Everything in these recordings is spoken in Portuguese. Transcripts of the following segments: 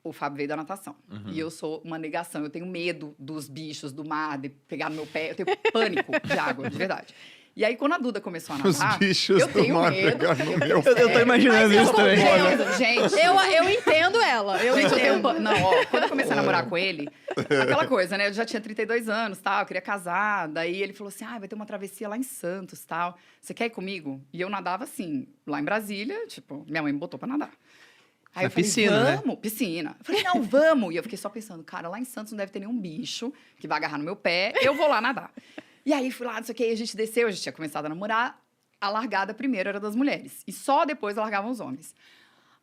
o Fábio veio da natação. E eu sou uma negação. Eu tenho medo dos bichos, do mar, de pegar no meu pé. Eu tenho pânico de água, de verdade. E aí, quando a Duda começou a Os nadar, bichos eu do tenho mar medo. pegar no meu Eu tô imaginando isso também. Gente, Eu entendo ela. Eu gente, eu tenho... entendo. Não, ó, quando eu comecei a namorar com ele, aquela coisa, né? Eu já tinha 32 anos, tal, eu queria casar. Daí ele falou assim, vai ter uma travessia lá em Santos, tal. Você quer ir comigo? E eu nadava assim, lá em Brasília, tipo, minha mãe me botou pra nadar. Aí Na eu falei, piscina, vamos, piscina. Eu falei, não, vamos. E eu fiquei só pensando, cara, lá em Santos não deve ter nenhum bicho que vai agarrar no meu pé, eu vou lá nadar. E aí fui lá, não sei o que, a gente desceu, a gente tinha começado a namorar. A largada primeiro era das mulheres. E só depois largavam os homens.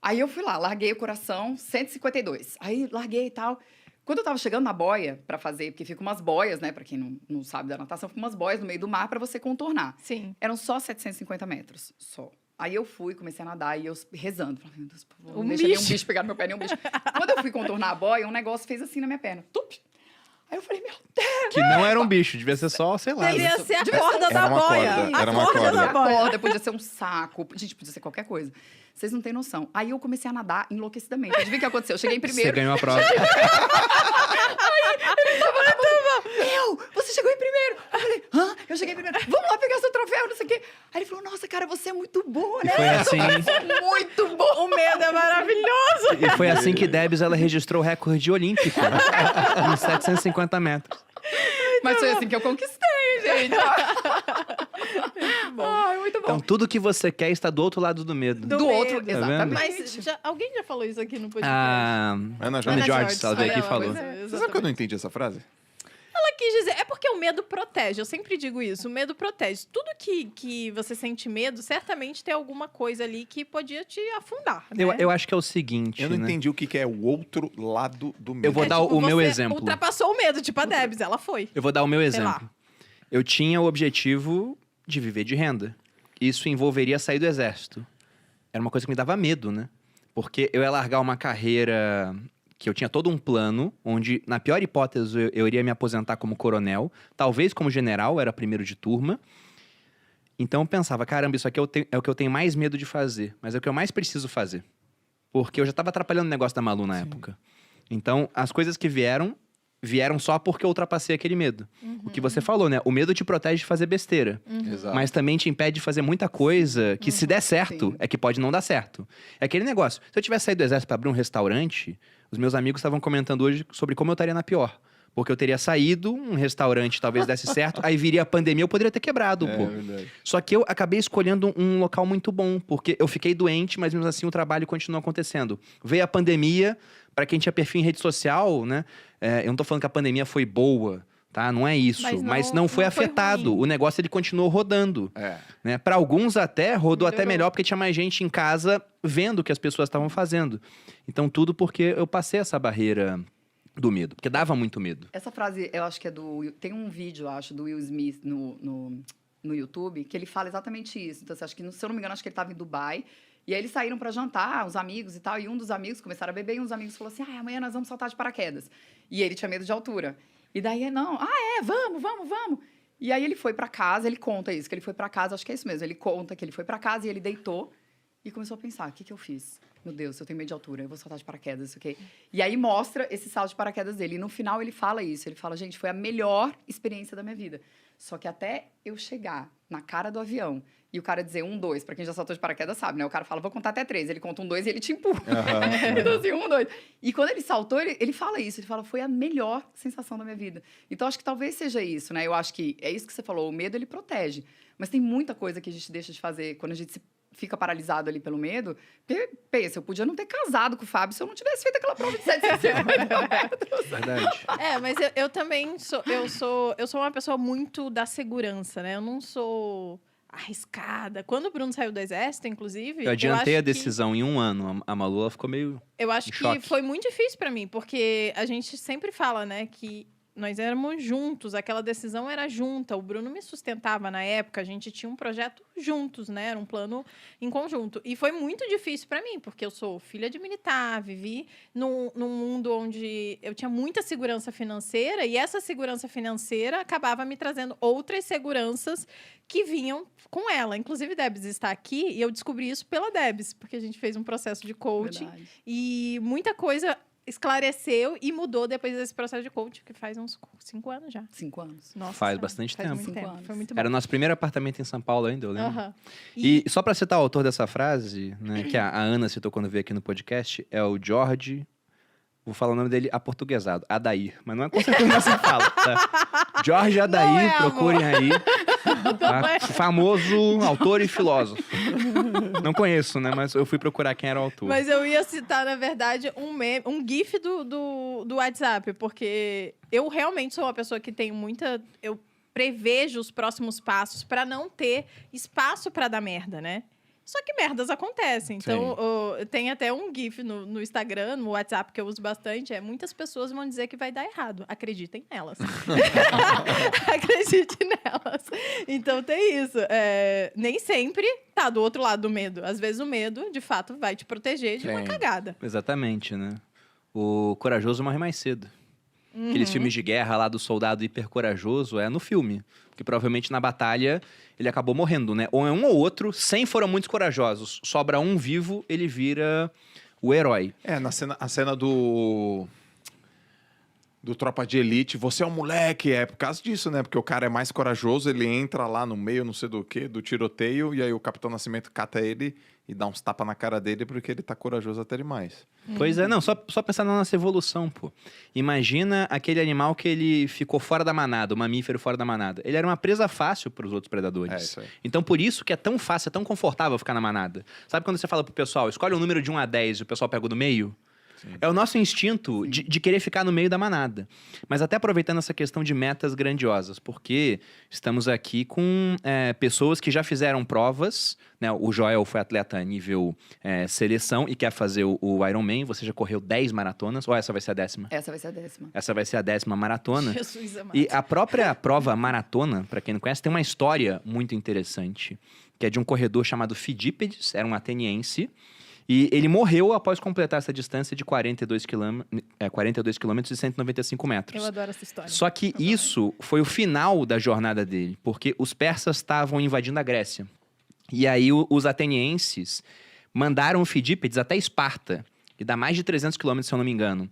Aí eu fui lá, larguei o coração, 152. Aí larguei e tal. Quando eu tava chegando na boia pra fazer, porque fica umas boias, né? Pra quem não sabe da natação, fica umas boias no meio do mar pra você contornar. Sim. Eram só 750 metros, só. Aí eu fui, comecei a nadar e eu rezando. Falei, meu Deus, por favor, não deixa nenhum bicho pegar no meu pé, nenhum bicho. Quando eu fui contornar a boia, um negócio fez assim na minha perna. Tup! Aí eu falei, meu Deus! Que não era um bicho, devia ser só, sei lá. Devia ser a Devia corda Era da uma boia. corda, A era uma corda corda. da A boia. corda, podia ser um saco. Gente, podia ser qualquer coisa. Vocês não têm noção. Aí eu comecei a nadar enlouquecidamente. Adivinha o que aconteceu? Eu cheguei em Você primeiro. ganhou a prova. Você chegou em primeiro. Eu falei, eu cheguei em primeiro. Vamos lá pegar seu troféu, não sei o quê. Aí ele falou, nossa, cara, você é muito boa, né? Foi assim. Você é muito boa. O medo é maravilhoso. E foi assim que Debs, ela registrou o recorde olímpico. Em 750 metros. Mas foi assim que eu conquistei, gente. Ai, muito bom. Então, tudo que você quer está do outro lado do medo. do medo. outro, Tá exatamente. Mas alguém já falou isso aqui no podcast? A Ana Ana Jorge. George, ela veio aqui e Ela, falou. pois é, Você sabe que eu exatamente. não entendi essa frase? Ela quis dizer, é porque o medo protege, eu sempre digo isso, o medo protege. Tudo que você sente medo, certamente tem alguma coisa ali que podia te afundar, né? Eu acho que é o seguinte, Eu não né? entendi o que é o outro lado do medo. Eu vou dar o meu você exemplo. ultrapassou o medo, tipo a Debs, ela foi. Eu vou dar o meu Sei lá. exemplo. Eu tinha o objetivo de viver de renda. Isso envolveria sair do exército. Era uma coisa que me dava medo, né? Porque eu ia largar uma carreira que eu tinha todo um plano, onde, na pior hipótese, eu iria me aposentar como coronel, talvez como general, era primeiro de turma. Então eu pensava, caramba, isso aqui é o que eu tenho mais medo de fazer, mas é o que eu mais preciso fazer. Porque eu já estava atrapalhando o negócio da Malu na época. Então, as coisas que vieram só porque eu ultrapassei aquele medo. O que você falou, né? O medo te protege de fazer besteira. Exato. Mas também te impede de fazer muita coisa que, se der certo, Sim. é que pode não dar certo. É aquele negócio. Se eu tivesse saído do exército para abrir um restaurante, os meus amigos estavam comentando hoje sobre como eu estaria na pior. Porque eu teria saído, um restaurante talvez desse certo, aí viria a pandemia, eu poderia ter quebrado, pô. Verdade. Só que eu acabei escolhendo um local muito bom, porque eu fiquei doente, mas mesmo assim o trabalho continuou acontecendo. Veio a pandemia, para quem tinha perfil em rede social, né? Eu não tô falando que a pandemia foi boa, tá? Não é isso. Mas não foi não foi afetado. ruim. O negócio, ele continuou rodando. Né? Para alguns até, rodou até Melhorou. melhor, porque tinha mais gente em casa vendo o que as pessoas estavam fazendo. Então, tudo porque eu passei essa barreira do medo, porque dava muito medo. Essa frase, eu acho que é do... Tem um vídeo, eu acho, do Will Smith no YouTube, que ele fala exatamente isso. Então, acho que, se eu não me engano, acho que ele estava em Dubai. E aí eles saíram para jantar, os amigos e tal. E um dos amigos começaram a beber. E um dos amigos falou assim, amanhã nós vamos saltar de paraquedas. E ele tinha medo de altura. E daí, não, vamos. E aí ele foi para casa, ele conta isso, que ele foi para casa, acho que é isso mesmo. Ele conta que ele foi para casa e ele deitou e começou a pensar, o que eu fiz? Meu Deus, eu tenho medo de altura, eu vou saltar de paraquedas, isso aqui. E aí mostra esse salto de paraquedas dele. E no final ele fala isso, ele fala, gente, foi a melhor experiência da minha vida. Só que até eu chegar na cara do avião e o cara dizer 1, 2, pra quem já saltou de paraquedas sabe, né? O cara fala, vou contar até 3, ele conta 1, 2 e ele te empurra. Então assim, 1, 2. E quando ele saltou, ele fala isso, ele fala, foi a melhor sensação da minha vida. Então acho que talvez seja isso, né? Eu acho que é isso que você falou, o medo ele protege. Mas tem muita coisa que a gente deixa de fazer quando a gente fica paralisado ali pelo medo. Porque, pensa, eu podia não ter casado com o Fábio se eu não tivesse feito aquela prova de 750 metros. Verdade. Mas eu também sou uma pessoa muito da segurança, né? Eu não sou arriscada. Quando o Bruno saiu do exército, inclusive... Eu adiantei a acho que- decisão em 1 ano. A Malu, ela ficou meio... Eu acho Um que choque. foi muito difícil pra mim, porque a gente sempre fala, né, que nós éramos juntos, aquela decisão era junta. O Bruno me sustentava na época, a gente tinha um projeto juntos, né? Era um plano em conjunto. E foi muito difícil pra mim, porque eu sou filha de militar, vivi num mundo onde eu tinha muita segurança financeira, e essa segurança financeira acabava me trazendo outras seguranças que vinham com ela. Inclusive, Debs está aqui, e eu descobri isso pela Debs, porque a gente fez um processo de coaching. Verdade. E muita coisa esclareceu e mudou depois desse processo de coach, que faz uns 5 anos já. 5 anos. Nossa, Faz bastante faz tempo. muito 5 tempo. anos. Foi muito bom. Era o nosso primeiro apartamento em São Paulo ainda, eu lembro. Aham. E só pra citar o autor dessa frase, né, que a Ana citou quando veio aqui no podcast, é o George... Vou falar o nome dele aportuguesado, Adair. Mas não é com certeza assim que fala, tá? George Adair, Não é, procurem aí. Tá? Famoso autor e filósofo. Não conheço, né? Mas eu fui procurar quem era o autor. Mas eu ia citar, na verdade, um GIF do WhatsApp, porque eu realmente sou uma pessoa que tem muita... Eu prevejo os próximos passos para não ter espaço para dar merda, né? Só que merdas acontecem. Então, tem até um GIF no Instagram, no WhatsApp, que eu uso bastante. Muitas pessoas vão dizer que vai dar errado. Acreditem nelas. Acredite nelas. Então, tem isso. Nem sempre tá do outro lado do medo. Às vezes, o medo, de fato, vai te proteger de uma Sim. cagada. Exatamente, né? O corajoso morre mais cedo. Aqueles filmes de guerra lá do soldado hipercorajoso é no filme. Porque provavelmente na batalha ele acabou morrendo, né? Ou é um ou outro, 100 foram muito corajosos. Sobra um vivo, ele vira o herói. A cena do Tropa de Elite, você é um moleque, é por causa disso, né? Porque o cara é mais corajoso, ele entra lá no meio, não sei do que, do tiroteio, e aí o Capitão Nascimento cata ele e dá uns tapas na cara dele porque ele tá corajoso até demais. Pois é, não, só pensar na nossa evolução, pô. Imagina aquele animal que ele ficou fora da manada, o mamífero fora da manada. Ele era uma presa fácil para os outros predadores. É isso aí. Então, por isso que é tão fácil, é tão confortável ficar na manada. Sabe quando você fala pro pessoal, escolhe um número de 1 a 10 e o pessoal pega o do meio? É o nosso instinto de querer ficar no meio da manada. Mas até aproveitando essa questão de metas grandiosas, porque estamos aqui com pessoas que já fizeram provas, né? O Joel foi atleta a nível seleção e quer fazer o Ironman. Você já correu 10 maratonas, ou essa vai ser a 10ª? Essa vai ser a 10ª. Essa vai ser a 10ª maratona. Jesus amado. E a própria prova maratona, para quem não conhece, tem uma história muito interessante, que é de um corredor chamado Fidípedes, era um ateniense, e ele morreu após completar essa distância de 42 quilômetros e 195 metros. Eu adoro essa história. Só que isso foi o final da jornada dele, porque os persas estavam invadindo a Grécia. E aí os atenienses mandaram o Fidípedes até Esparta, que dá mais de 300 quilômetros, se eu não me engano.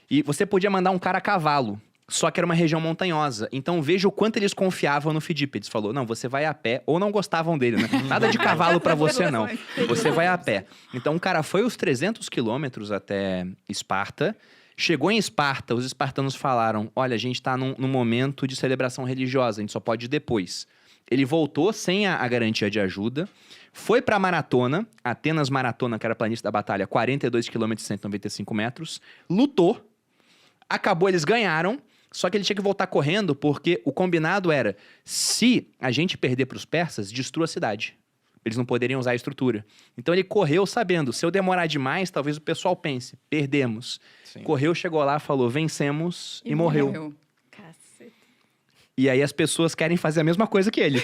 E você podia mandar um cara a cavalo, só que era uma região montanhosa. Então veja o quanto eles confiavam no Fidípedes. Falou, não, você vai a pé, ou não gostavam dele, né? Nada de cavalo pra você, não. Você vai a pé. Então o cara foi os 300 quilômetros até Esparta. Chegou em Esparta, os espartanos falaram, olha, a gente tá num momento de celebração religiosa, a gente só pode ir depois. Ele voltou sem a garantia de ajuda, foi pra maratona, Atenas Maratona, que era a planície da batalha, 42 quilômetros e 195 metros, lutou, acabou, eles ganharam, só que ele tinha que voltar correndo porque o combinado era, se a gente perder para os persas, destrua a cidade. Eles não poderiam usar a estrutura. Então ele correu sabendo, se eu demorar demais, talvez o pessoal pense, perdemos. Sim. Correu, chegou lá, falou, vencemos e morreu. Caceta. E aí as pessoas querem fazer a mesma coisa que ele.